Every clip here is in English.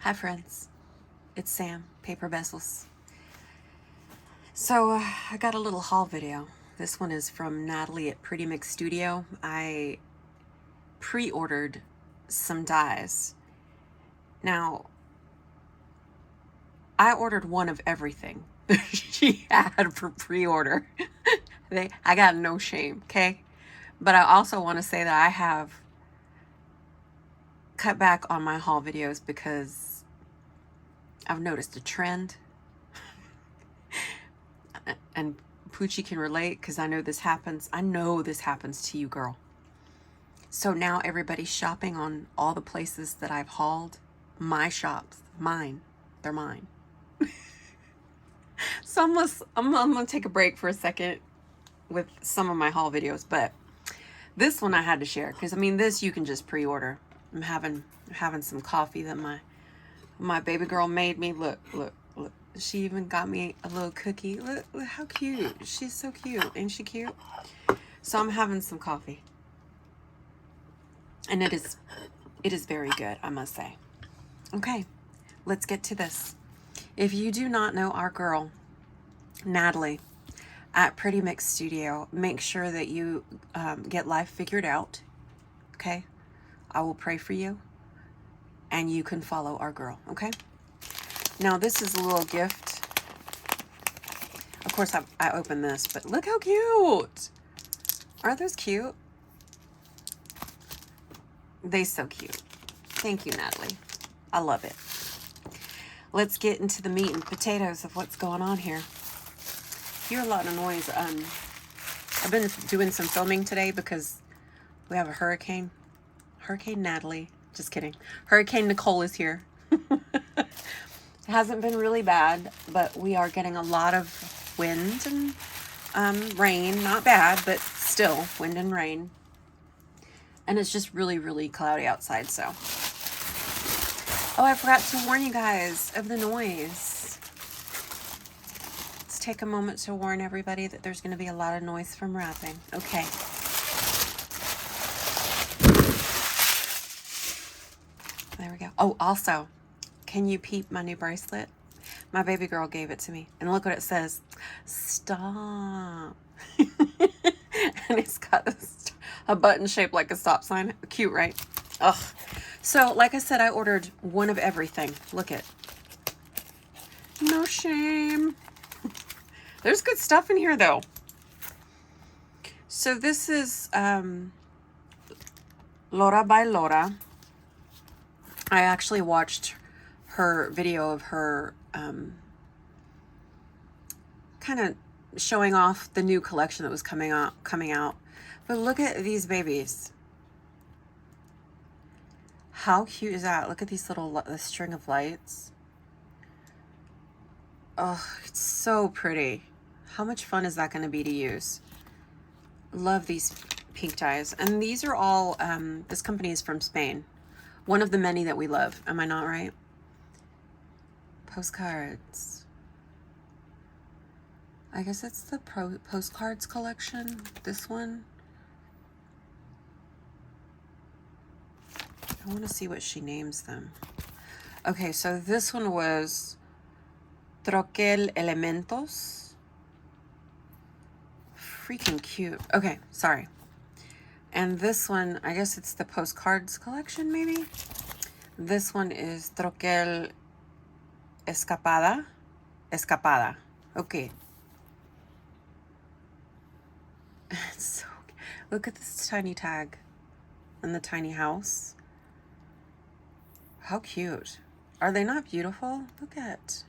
Hi friends, it's Sam, Paper Besos. So I got a little haul video. This one is from Natalie at Pretty Mix Studio. I pre-ordered some dies. Now, I ordered one of everything she had for pre-order. I got no shame, okay? But I also want to say that I have cut back on my haul videos because I've noticed a trend. And Poochie can relate because I know this happens. I know this happens to you, girl. So now everybody's shopping on all the places that I've hauled. My shops, mine, they're mine. So I'm gonna take a break for a second with some of my haul videos, but this one I had to share because I mean this you can just pre-order. I'm having some coffee that my baby girl made me. Look. She even got me a little cookie. Look how cute. She's so cute. Ain't she cute? So I'm having some coffee. And it is very good, I must say. Okay, let's get to this. If you do not know our girl, Natalie, at Pretty Mix Studio, make sure that you get life figured out. Okay? I will pray for you. And you can follow our girl. Okay? Now, this is a little gift. Of course, I opened this, but look how cute. Aren't those cute? They're so cute. Thank you, Natalie. I love it. Let's get into the meat and potatoes of what's going on here. Hear a lot of noise. I've been doing some filming today because we have a hurricane. Hurricane Natalie. Just kidding. Hurricane Nicole is here. It hasn't been really bad, but we are getting a lot of wind and rain. Not bad, but still wind and rain. And it's just really, really cloudy outside, so. Oh, I forgot to warn you guys of the noise. Let's take a moment to warn everybody that there's going to be a lot of noise from wrapping. Okay. There we go. Oh, also, can you peep my new bracelet? My baby girl gave it to me. And look what it says. Stop. And it's got a button shaped like a stop sign. Cute, right? Ugh. So, like I said, I ordered one of everything. Look it. No shame. There's good stuff in here, though. So this is Laura by Laura. I actually watched her video of her kind of showing off the new collection that was coming out. But look at these babies. How cute is that? Look at these the string of lights. Oh, it's so pretty. How much fun is that going to be to use? Love these pink dies. And these are all, this company is from Spain. One of the many that we love. Am I not right? Postcards. I guess it's the postcards collection. This one. I want to see what she names them. Okay, so this one was Troquel Elementos. Freaking cute. Okay, sorry. And this one, I guess it's the postcards collection, maybe? This one is Troquel Escapada. Okay. So, look at this tiny tag and the tiny house. How cute. Are they not beautiful? Look at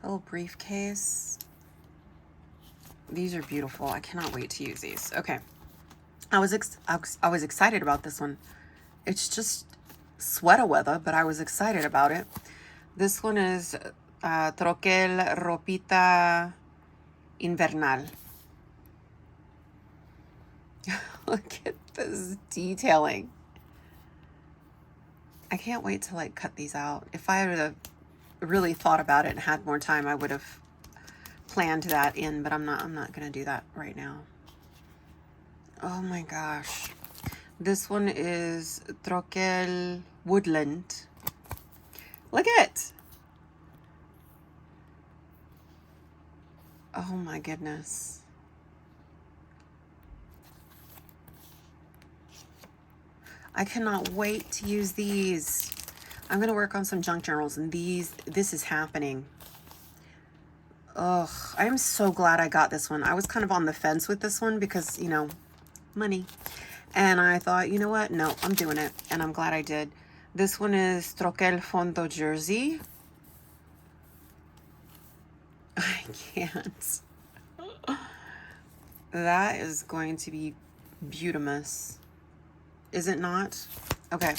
a little briefcase. These are beautiful. I cannot wait to use these. Okay. I was excited about this one. It's just sweater weather, but I was excited about it. This one is Troquel Ropita Invernal. Look at this detailing. I can't wait to like cut these out. If I had really thought about it and had more time, I would have planned that in, but I'm not gonna do that right now. Oh my gosh. This one is Troquel Woodland. Look at it. Oh my goodness. I cannot wait to use these. I'm going to work on some junk journals, and this is happening. Ugh, I'm so glad I got this one. I was kind of on the fence with this one because, you know, money. And I thought, you know what? No, I'm doing it. And I'm glad I did. This one is Troquel Fondo Jersey. I can't. That is going to be beautiful. Is it not? Okay.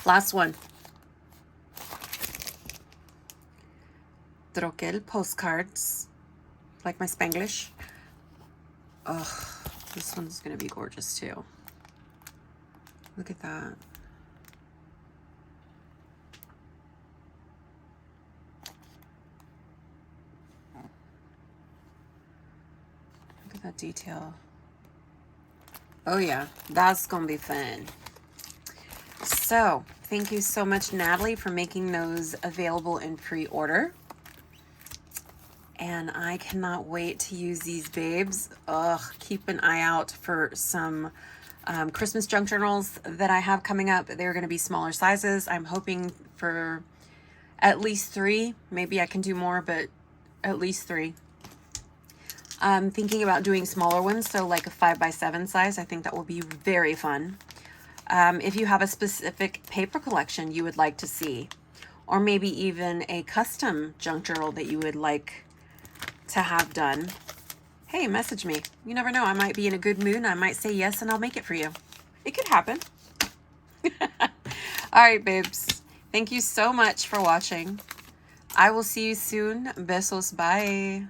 Last one. Troquel postcards. Like my Spanglish. Ugh. This one's going to be gorgeous too. Look at that. Look at that detail. Oh yeah, that's going to be fun. So, thank you so much, Natalie, for making those available in pre-order. And I cannot wait to use these babes. Ugh, keep an eye out for some Christmas junk journals that I have coming up. They're going to be smaller sizes. I'm hoping for at least 3. Maybe I can do more, but at least 3. I'm thinking about doing smaller ones, so like a 5x7 size. I think that will be very fun. If you have a specific paper collection you would like to see, or maybe even a custom junk journal that you would like to have done, hey, message me. You never know. I might be in a good mood and I might say yes and I'll make it for you. It could happen. All right, babes. Thank you so much for watching. I will see you soon. Besos. Bye.